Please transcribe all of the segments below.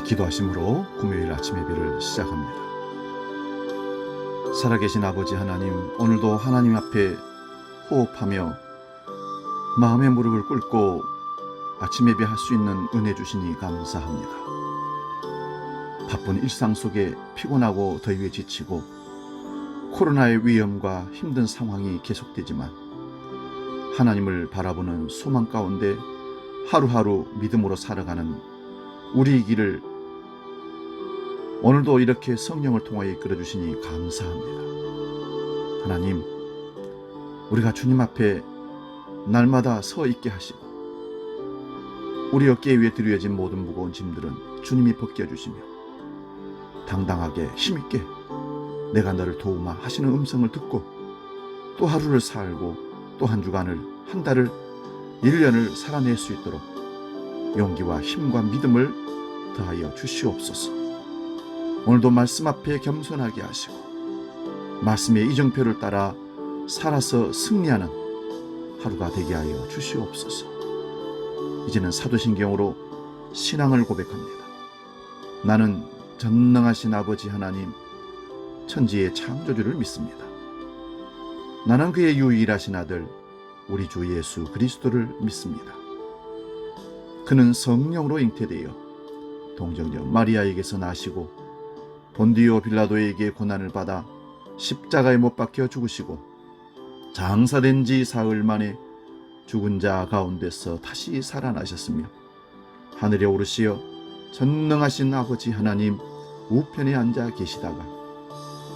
기도하심으로 금요일 아침 예배를 시작합니다. 살아계신 아버지 하나님, 오늘도 하나님 앞에 호흡하며 마음의 무릎을 꿇고 아침 예배할 수 있는 은혜 주시니 감사합니다. 바쁜 일상 속에 피곤하고 더위에 지치고 코로나의 위험과 힘든 상황이 계속되지만 하나님을 바라보는 소망 가운데 하루하루 믿음으로 살아가는 우리의 길을 오늘도 이렇게 성령을 통하여 이끌어 주시니 감사합니다. 하나님, 우리가 주님 앞에 날마다 서 있게 하시고 우리 어깨 위에 드려진 모든 무거운 짐들은 주님이 벗겨주시며 당당하게 힘있게 내가 너를 도우마 하시는 음성을 듣고 또 하루를 살고 또 한 주간을, 한 달을, 1년을 살아낼 수 있도록 용기와 힘과 믿음을 더하여 주시옵소서. 오늘도 말씀 앞에 겸손하게 하시고 말씀의 이정표를 따라 살아서 승리하는 하루가 되게 하여 주시옵소서. 이제는 사도신경으로 신앙을 고백합니다. 나는 전능하신 아버지 하나님, 천지의 창조주를 믿습니다. 나는 그의 유일하신 아들 우리 주 예수 그리스도를 믿습니다. 그는 성령으로 잉태되어 동정녀 마리아에게서 나시고 본디오 빌라도에게 고난을 받아 십자가에 못 박혀 죽으시고 장사된 지 사흘 만에 죽은 자 가운데서 다시 살아나셨으며 하늘에 오르시어 전능하신 아버지 하나님 우편에 앉아 계시다가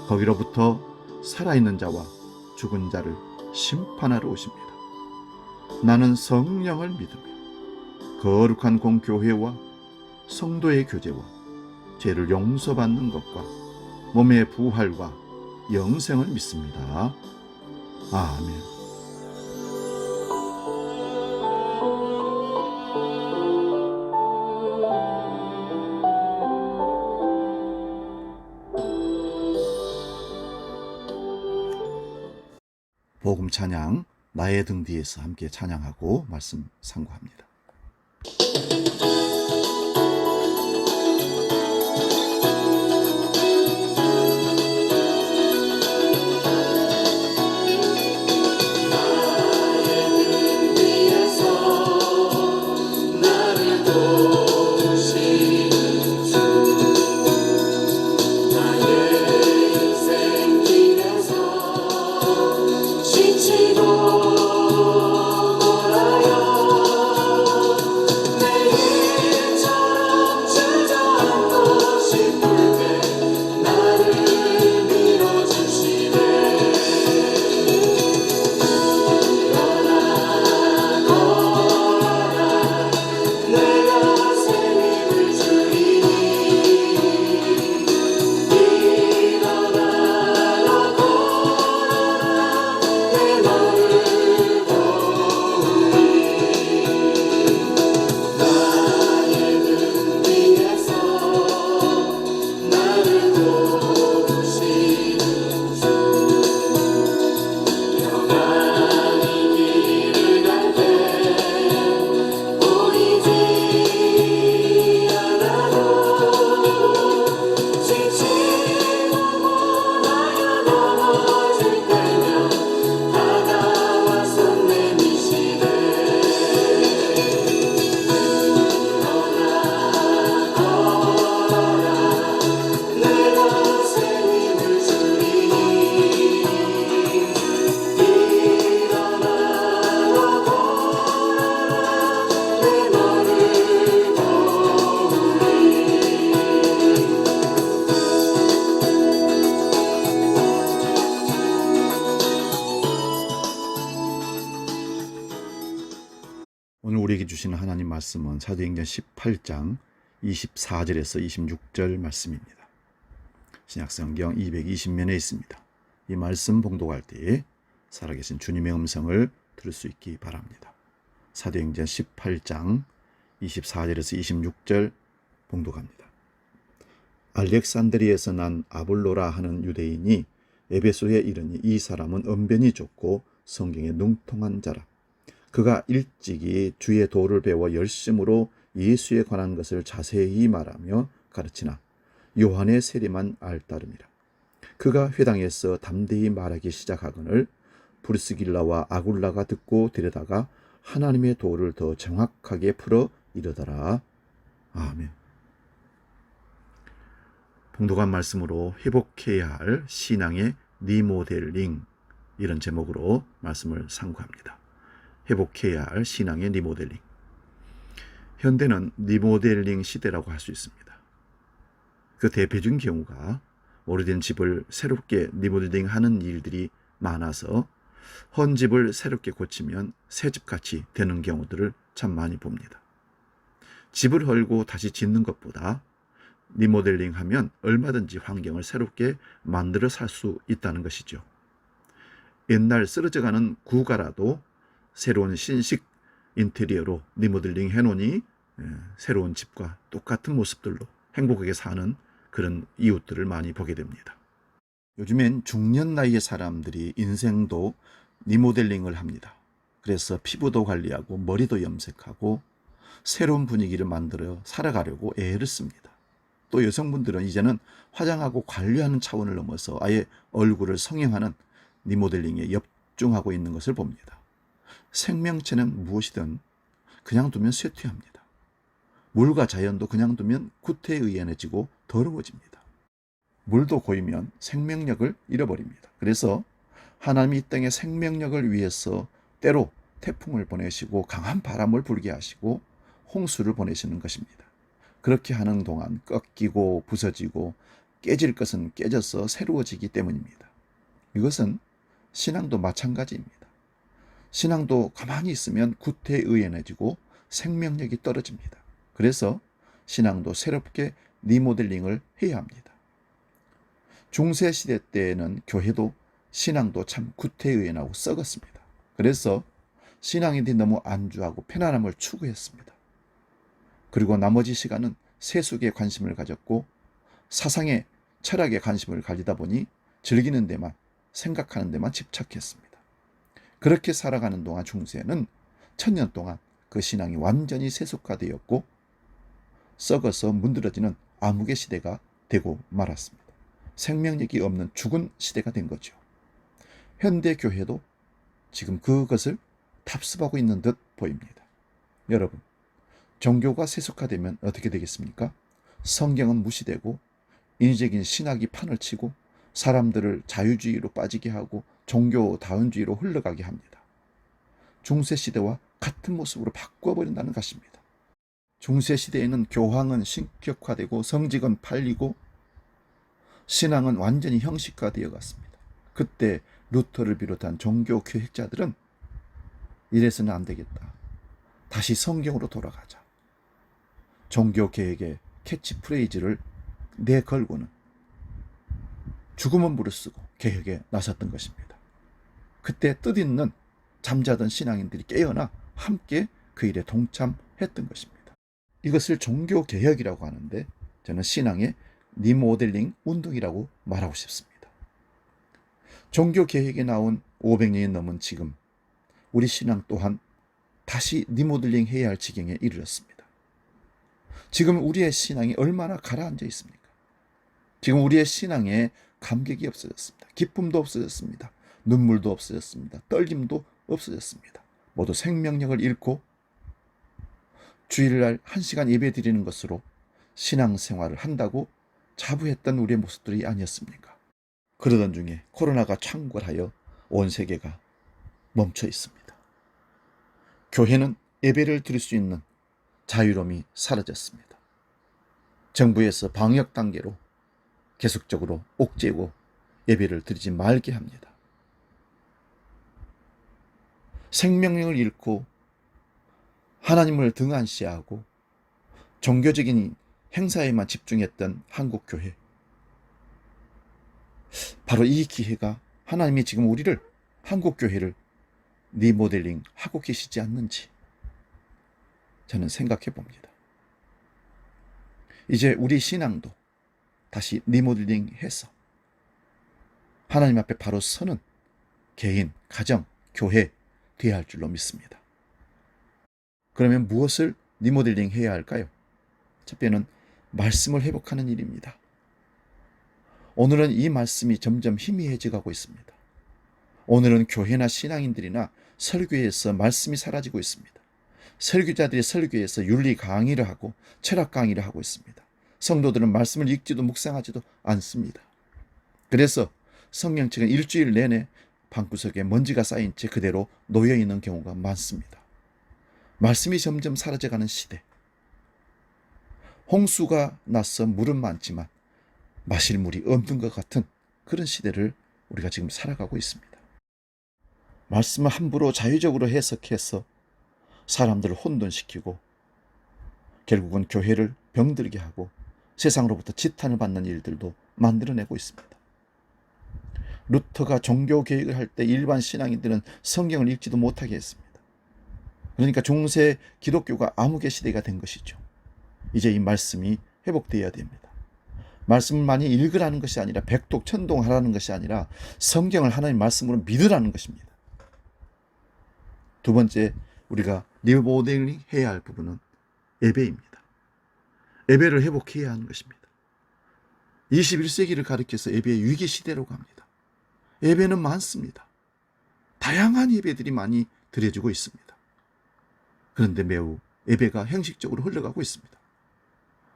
거기로부터 살아있는 자와 죽은 자를 심판하러 오십니다. 나는 성령을 믿으며 거룩한 공교회와 성도의 교제와 죄를 용서받는 것과 몸의 부활과 영생을 믿습니다. 아멘. 복음 찬양 나의 등 뒤에서 함께 찬양하고 말씀 상고합니다. 오늘 우리에게 주시는 하나님 말씀은 사도행전 18장 24절에서 26절 말씀입니다. 신약성경 220면에 있습니다. 이 말씀 봉독할 때에 살아계신 주님의 음성을 들을 수 있기 바랍니다. 사도행전 18장 24절에서 26절 봉독합니다. 알렉산드리에서 난 아볼로라 하는 유대인이 에베소에 이르니 이 사람은 언변이 좋고 성경에 능통한 자라. 그가 일찍이 주의 도를 배워 열심으로 예수에 관한 것을 자세히 말하며 가르치나 요한의 세례만 알따름이라. 그가 회당에서 담대히 말하기 시작하거늘 브리스길라와 아굴라가 듣고 들여다가 하나님의 도를 더 정확하게 풀어 이르더라. 아멘. 봉독한 말씀으로 회복해야 할 신앙의 리모델링, 이런 제목으로 말씀을 상고합니다. 회복해야 할 신앙의 리모델링. 현대는 리모델링 시대라고 할 수 있습니다. 그 대표적인 경우가 오래된 집을 새롭게 리모델링하는 일들이 많아서 헌 집을 새롭게 고치면 새 집같이 되는 경우들을 참 많이 봅니다. 집을 헐고 다시 짓는 것보다 리모델링하면 얼마든지 환경을 새롭게 만들어 살 수 있다는 것이죠. 옛날 쓰러져가는 구가라도 새로운 신식 인테리어로 리모델링 해놓으니 새로운 집과 똑같은 모습들로 행복하게 사는 그런 이웃들을 많이 보게 됩니다. 요즘엔 중년 나이의 사람들이 인생도 리모델링을 합니다. 그래서 피부도 관리하고 머리도 염색하고 새로운 분위기를 만들어 살아가려고 애를 씁니다. 또 여성분들은 이제는 화장하고 관리하는 차원을 넘어서 아예 얼굴을 성형하는 리모델링에 역중하고 있는 것을 봅니다. 생명체는 무엇이든 그냥 두면 쇠퇴합니다. 물과 자연도 그냥 두면 구태의연해지고 더러워집니다. 물도 고이면 생명력을 잃어버립니다. 그래서 하나님이 이 땅에 생명력을 위해서 때로 태풍을 보내시고 강한 바람을 불게 하시고 홍수를 보내시는 것입니다. 그렇게 하는 동안 꺾이고 부서지고 깨질 것은 깨져서 새로워지기 때문입니다. 이것은 신앙도 마찬가지입니다. 신앙도 가만히 있으면 구태의연해지고 생명력이 떨어집니다. 그래서 신앙도 새롭게 리모델링을 해야 합니다. 중세시대 때에는 교회도 신앙도 참 구태의연하고 썩었습니다. 그래서 신앙인들이 너무 안주하고 편안함을 추구했습니다. 그리고 나머지 시간은 세속에 관심을 가졌고 사상에 철학에 관심을 가지다 보니 즐기는 데만, 생각하는 데만 집착했습니다. 그렇게 살아가는 동안 중세는 1000년 동안 그 신앙이 완전히 세속화되었고 썩어서 문드러지는 암흑의 시대가 되고 말았습니다. 생명력이 없는 죽은 시대가 된 거죠. 현대 교회도 지금 그것을 답습하고 있는 듯 보입니다. 여러분, 종교가 세속화되면 어떻게 되겠습니까? 성경은 무시되고 인위적인 신학이 판을 치고 사람들을 자유주의로 빠지게 하고 종교다운주의로 흘러가게 합니다. 중세시대와 같은 모습으로 바꿔버린다는 것입니다. 중세시대에는 교황은 신격화되고 성직은 팔리고 신앙은 완전히 형식화되어 갔습니다. 그때 루터를 비롯한 종교 교획자들은 이래서는 안 되겠다. 다시 성경으로 돌아가자. 종교 개혁의 캐치프레이즈를 내걸고는 죽음은 무릅쓰고 개혁에 나섰던 것입니다. 그때 뜻있는 잠자던 신앙인들이 깨어나 함께 그 일에 동참했던 것입니다. 이것을 종교 개혁이라고 하는데 저는 신앙의 리모델링 운동이라고 말하고 싶습니다. 종교 개혁에 나온 500년이 넘은 지금 우리 신앙 또한 다시 리모델링 해야 할 지경에 이르렀습니다. 지금 우리의 신앙이 얼마나 가라앉아 있습니까? 지금 우리의 신앙에 감격이 없어졌습니다. 기쁨도 없어졌습니다. 눈물도 없어졌습니다. 떨림도 없어졌습니다. 모두 생명력을 잃고 주일날 1시간 예배 드리는 것으로 신앙생활을 한다고 자부했던 우리의 모습들이 아니었습니까? 그러던 중에 코로나가 창궐하여 온 세계가 멈춰 있습니다. 교회는 예배를 드릴 수 있는 자유로움이 사라졌습니다. 정부에서 방역 단계로 계속적으로 옥죄고 예배를 드리지 말게 합니다. 생명력을 잃고 하나님을 등한시하고 종교적인 행사에만 집중했던 한국교회. 바로 이 기회가 하나님이 지금 우리를, 한국교회를 리모델링 하고 계시지 않는지 저는 생각해 봅니다. 이제 우리 신앙도 다시 리모델링해서 하나님 앞에 바로 서는 개인, 가정, 교회 되어야 할 줄로 믿습니다. 그러면 무엇을 리모델링 해야 할까요? 첫째는 말씀을 회복하는 일입니다. 오늘은 이 말씀이 점점 희미해져 가고 있습니다. 오늘은 교회나 신앙인들이나 설교에서 말씀이 사라지고 있습니다. 설교자들이 설교에서 윤리 강의를 하고 철학 강의를 하고 있습니다. 성도들은 말씀을 읽지도 묵상하지도 않습니다. 그래서 성경책은 일주일 내내 방구석에 먼지가 쌓인 채 그대로 놓여있는 경우가 많습니다. 말씀이 점점 사라져가는 시대. 홍수가 나서 물은 많지만 마실 물이 없는 것 같은 그런 시대를 우리가 지금 살아가고 있습니다. 말씀을 함부로 자유적으로 해석해서 사람들을 혼돈시키고 결국은 교회를 병들게 하고 세상으로부터 지탄을 받는 일들도 만들어내고 있습니다. 루터가 종교 개혁을 할 때 일반 신앙인들은 성경을 읽지도 못하게 했습니다. 그러니까 중세 기독교가 암흑의 시대가 된 것이죠. 이제 이 말씀이 회복되어야 됩니다. 말씀을 많이 읽으라는 것이 아니라 백독천동하라는 것이 아니라 성경을 하나님의 말씀으로 믿으라는 것입니다. 두 번째, 우리가 리모델링 해야 할 부분은 예배입니다. 예배를 회복해야 하는 것입니다. 21세기를 가리켜서 예배의 위기 시대로 갑니다. 예배는 많습니다. 다양한 예배들이 많이 드려지고 있습니다. 그런데 매우 예배가 형식적으로 흘러가고 있습니다.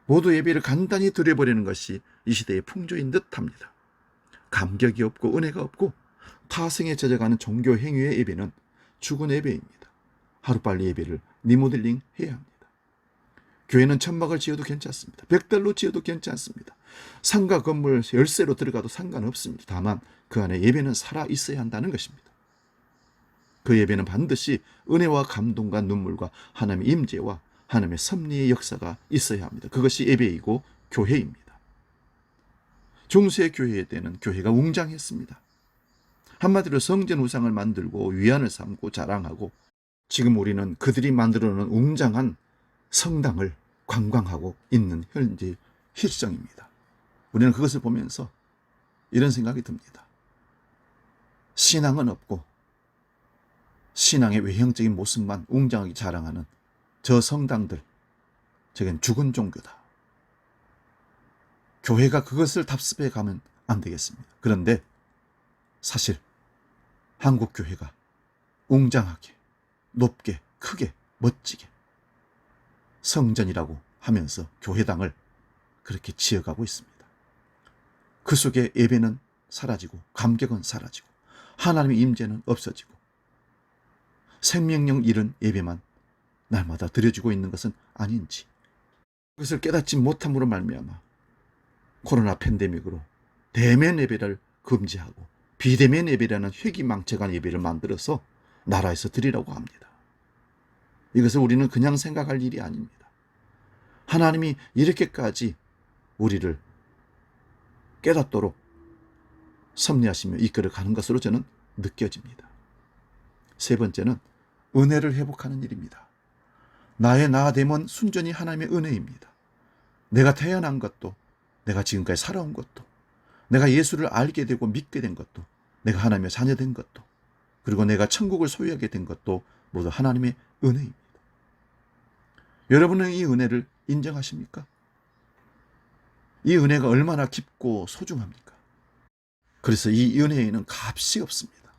모두 예배를 간단히 드려버리는 것이 이 시대의 풍조인 듯합니다. 감격이 없고 은혜가 없고 타성에 젖어가는 종교 행위의 예배는 죽은 예배입니다. 하루빨리 예배를 리모델링 해야 합니다. 교회는 천막을 지어도 괜찮습니다. 벽달로 지어도 괜찮습니다. 상가 건물 열쇠로 들어가도 상관없습니다. 다만 그 안에 예배는 살아 있어야 한다는 것입니다. 그 예배는 반드시 은혜와 감동과 눈물과 하나님의 임재와 하나님의 섭리의 역사가 있어야 합니다. 그것이 예배이고 교회입니다. 중세 교회 때는 교회가 웅장했습니다. 한마디로 성전 우상을 만들고 위안을 삼고 자랑하고, 지금 우리는 그들이 만들어 놓은 웅장한 성당을 관광하고 있는 현재 실정입니다. 우리는 그것을 보면서 이런 생각이 듭니다. 신앙은 없고 신앙의 외형적인 모습만 웅장하게 자랑하는 저 성당들, 저건 죽은 종교다. 교회가 그것을 답습해 가면 안 되겠습니다. 그런데 사실 한국 교회가 웅장하게, 높게, 크게, 멋지게 성전이라고 하면서 교회당을 그렇게 지어가고 있습니다. 그 속에 예배는 사라지고 감격은 사라지고 하나님의 임재는 없어지고 생명력 잃은 예배만 날마다 드려지고 있는 것은 아닌지, 그것을 깨닫지 못함으로 말미암아 코로나 팬데믹으로 대면 예배를 금지하고 비대면 예배라는 회기망측한 예배를 만들어서 나라에서 드리라고 합니다. 이것을 우리는 그냥 생각할 일이 아닙니다. 하나님이 이렇게까지 우리를 깨닫도록 섭리하시며 이끌어가는 것으로 저는 느껴집니다. 세 번째는 은혜를 회복하는 일입니다. 나의 나됨은 순전히 하나님의 은혜입니다. 내가 태어난 것도, 내가 지금까지 살아온 것도, 내가 예수를 알게 되고 믿게 된 것도, 내가 하나님의 자녀된 것도, 그리고 내가 천국을 소유하게 된 것도 모두 하나님의 은혜입니다. 여러분은 이 은혜를 인정하십니까? 이 은혜가 얼마나 깊고 소중합니까? 그래서 이 은혜에는 값이 없습니다.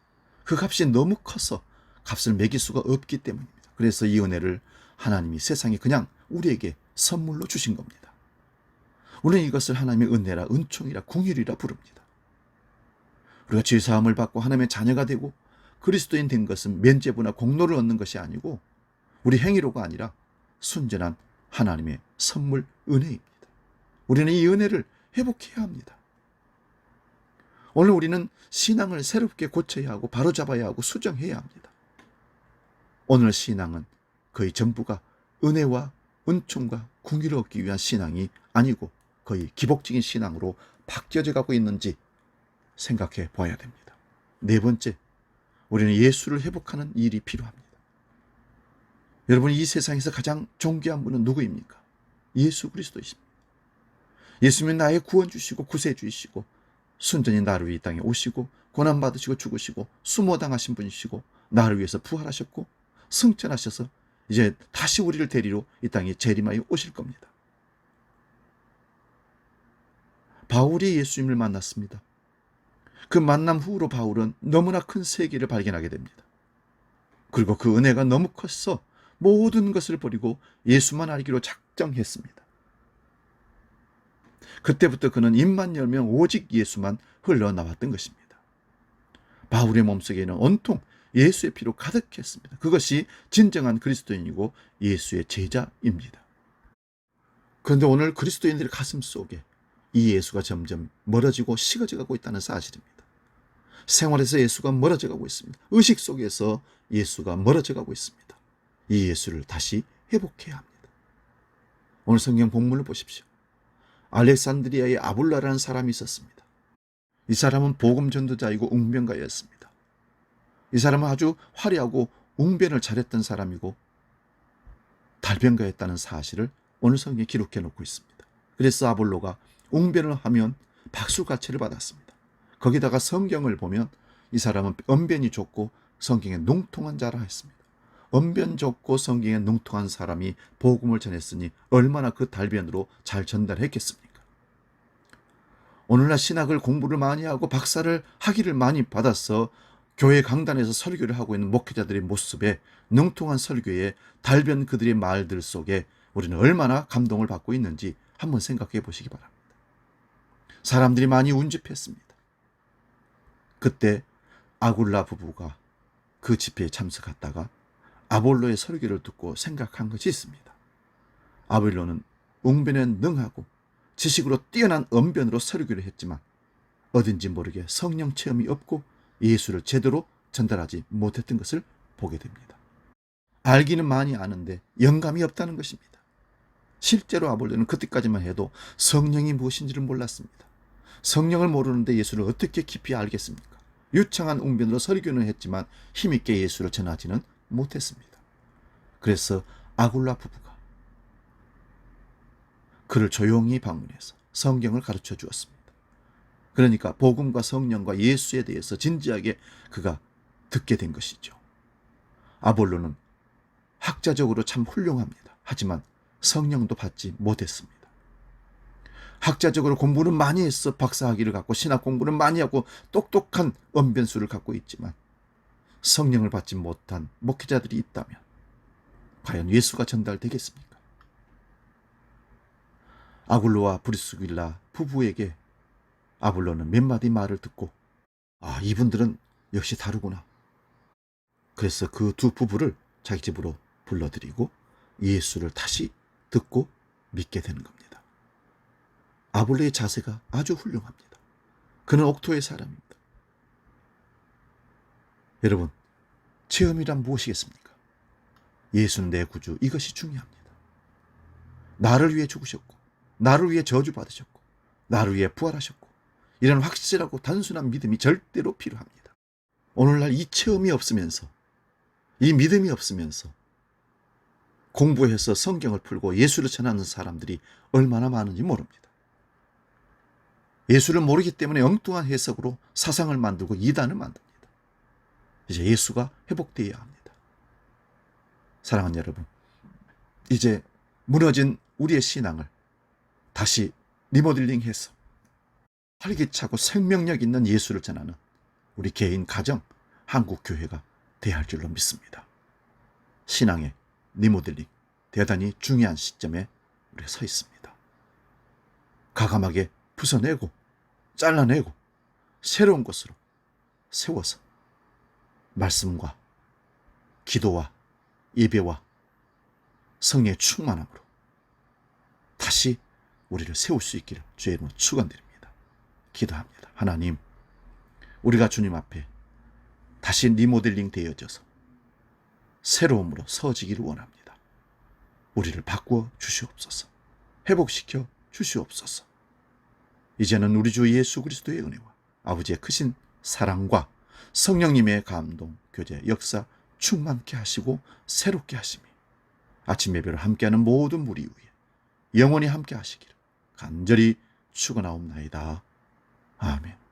그 값이 너무 커서 값을 매길 수가 없기 때문입니다. 그래서 이 은혜를 하나님이 세상에 그냥 우리에게 선물로 주신 겁니다. 우리는 이것을 하나님의 은혜라, 은총이라, 궁율이라 부릅니다. 우리가 죄사함을 받고 하나님의 자녀가 되고 그리스도인 된 것은 면죄부나 공로를 얻는 것이 아니고 우리 행위로가 아니라 순전한 하나님의 선물, 은혜입니다. 우리는 이 은혜를 회복해야 합니다. 오늘 우리는 신앙을 새롭게 고쳐야 하고 바로잡아야 하고 수정해야 합니다. 오늘 신앙은 거의 전부가 은혜와 은총과 궁유를 얻기 위한 신앙이 아니고 거의 기복적인 신앙으로 바뀌어져 가고 있는지 생각해 봐야 됩니다. 네 번째, 우리는 예수를 회복하는 일이 필요합니다. 여러분, 이 세상에서 가장 존귀한 분은 누구입니까? 예수 그리스도이십니다. 예수님은 나의 구원주시고 구세주이시고 순전히 나를 위해 이 땅에 오시고 고난받으시고 죽으시고 수모당하신 분이시고 나를 위해서 부활하셨고 승천하셔서 이제 다시 우리를 데리러 이 땅에 재림하여 오실 겁니다. 바울이 예수님을 만났습니다. 그 만남 후로 바울은 너무나 큰 세계를 발견하게 됩니다. 그리고 그 은혜가 너무 컸어 모든 것을 버리고 예수만 알기로 작정했습니다. 그때부터 그는 입만 열면 오직 예수만 흘러나왔던 것입니다. 바울의 몸속에는 온통 예수의 피로 가득했습니다. 그것이 진정한 그리스도인이고 예수의 제자입니다. 그런데 오늘 그리스도인들의 가슴 속에 이 예수가 점점 멀어지고 식어져 가고 있다는 사실입니다. 생활에서 예수가 멀어져 가고 있습니다. 의식 속에서 예수가 멀어져 가고 있습니다. 이 예수를 다시 회복해야 합니다. 오늘 성경 본문을 보십시오. 알렉산드리아의 아볼라라는 사람이 있었습니다. 이 사람은 복음 전도자이고 웅변가였습니다. 이 사람은 아주 화려하고 웅변을 잘했던 사람이고 달변가였다는 사실을 오늘 성경에 기록해 놓고 있습니다. 그래서 아볼로가 웅변을 하면 박수가채를 받았습니다. 거기다가 성경을 보면 이 사람은 언변이 좋고 성경에 능통한 자라 했습니다. 언변 좋고 성경에 능통한 사람이 복음을 전했으니 얼마나 그 달변으로 잘 전달했겠습니까? 오늘날 신학을 공부를 많이 하고 박사를 학위를 많이 받아서 교회 강단에서 설교를 하고 있는 목회자들의 모습에 능통한 설교에 달변 그들의 말들 속에 우리는 얼마나 감동을 받고 있는지 한번 생각해 보시기 바랍니다. 사람들이 많이 운집했습니다. 그때 아굴라 부부가 그 집회에 참석했다가 아볼로의 설교를 듣고 생각한 것이 있습니다. 아볼로는 웅변에 능하고 지식으로 뛰어난 언변으로 설교를 했지만 어딘지 모르게 성령 체험이 없고 예수를 제대로 전달하지 못했던 것을 보게 됩니다. 알기는 많이 아는데 영감이 없다는 것입니다. 실제로 아볼로는 그때까지만 해도 성령이 무엇인지를 몰랐습니다. 성령을 모르는데 예수를 어떻게 깊이 알겠습니까? 유창한 웅변으로 설교는 했지만 힘있게 예수를 전하지는 못했습니다. 그래서 아굴라 부부가 그를 조용히 방문해서 성경을 가르쳐 주었습니다. 그러니까 복음과 성령과 예수에 대해서 진지하게 그가 듣게 된 것이죠. 아볼로는 학자적으로 참 훌륭합니다. 하지만 성령도 받지 못했습니다. 학자적으로 공부는 많이 했어 박사학위를 갖고 신학 공부는 많이 하고 똑똑한 언변수를 갖고 있지만 성령을 받지 못한 목회자들이 있다면 과연 예수가 전달되겠습니까? 아굴로와 브리스길라 부부에게 아볼로는 몇 마디 말을 듣고 이분들은 역시 다르구나. 그래서 그 두 부부를 자기 집으로 불러들이고 예수를 다시 듣고 믿게 되는 겁니다. 아볼로의 자세가 아주 훌륭합니다. 그는 옥토의 사람입니다. 여러분, 체험이란 무엇이겠습니까? 예수는 내 구주, 이것이 중요합니다. 나를 위해 죽으셨고 나를 위해 저주받으셨고 나를 위해 부활하셨고 이런 확실하고 단순한 믿음이 절대로 필요합니다. 오늘날 이 체험이 없으면서 이 믿음이 없으면서 공부해서 성경을 풀고 예수를 전하는 사람들이 얼마나 많은지 모릅니다. 예수를 모르기 때문에 엉뚱한 해석으로 사상을 만들고 이단을 만듭니다. 이제 예수가 회복되어야 합니다. 사랑하는 여러분, 이제 무너진 우리의 신앙을 다시 리모델링해서 활기차고 생명력 있는 예수를 전하는 우리 개인, 가정, 한국 교회가 돼야 할 줄로 믿습니다. 신앙의 리모델링, 대단히 중요한 시점에 우리가 서 있습니다. 과감하게 부숴내고 잘라내고 새로운 것으로 세워서 말씀과 기도와 예배와 성령의 충만함으로 다시 우리를 세울 수 있기를 주의 이름으로 축원드립니다. 기도합니다. 하나님, 우리가 주님 앞에 다시 리모델링 되어져서 새로움으로 서지기를 원합니다. 우리를 바꾸어 주시옵소서. 회복시켜 주시옵소서. 이제는 우리 주 예수 그리스도의 은혜와 아버지의 크신 사랑과 성령님의 감동, 교제, 역사 충만케 하시고 새롭게 하심이 아침 예배를 함께하는 모든 무리 위에 영원히 함께 하시기를 간절히 축원하옵나이다. 아멘.